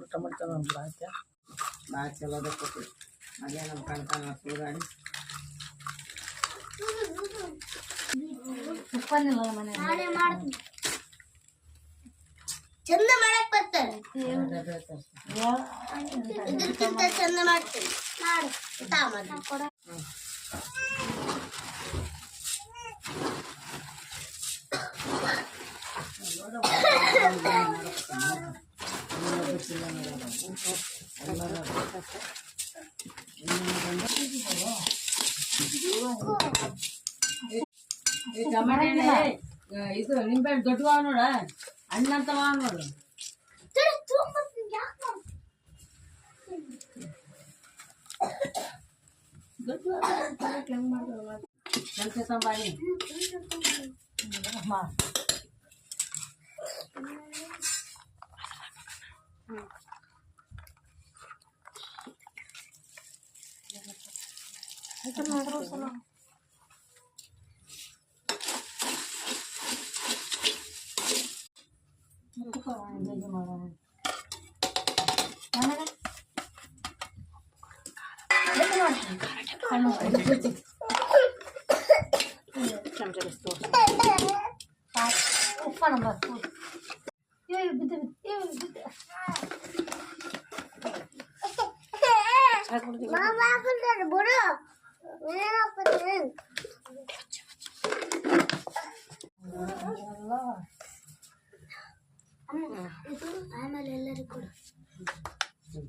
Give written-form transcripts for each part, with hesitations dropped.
tomato ಆಯ್ತಾ ಭಾಳ ಚಲೋ ಅದಕ್ಕೆ ಅದೇ ನಮ್ಮ ಕಣ್ತಾನ ಸುಗಾಡಿ ಉಪ್ಪನ್ನಿಲ್ಲ ಮನೆ ಚಂದ ಮಾಡಕ್ ಬರ್ತಾರೆ ಇದಕ್ಕಿಂತ ಚಂದ ಮಾಡ್ತೀನಿ ಮಾಡು ಇದು ನಿಂಬೆಹಣ್ಣು ದೊಡ್ಡವ ನೋಡ ಹಣ್ಣಂತವ ನೋಡು ಕೆಲಸ ಸಂಬಾಳಿ ಉಪ್ಪಣ ಆಮೇಲೆ ಎಲ್ಲರಿಗೂ ಕೊಡು ಅದು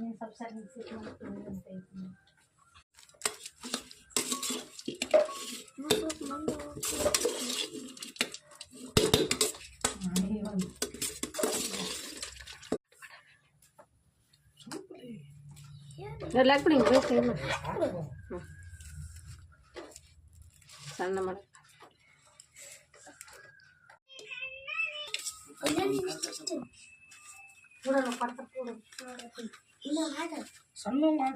ಸ್ವಲ್ಪ ಸರಿ ಹಾಕ್ಬಿಡಿ ಸಣ್ಣ ಮಾಡಿ ಸಣ್ಣ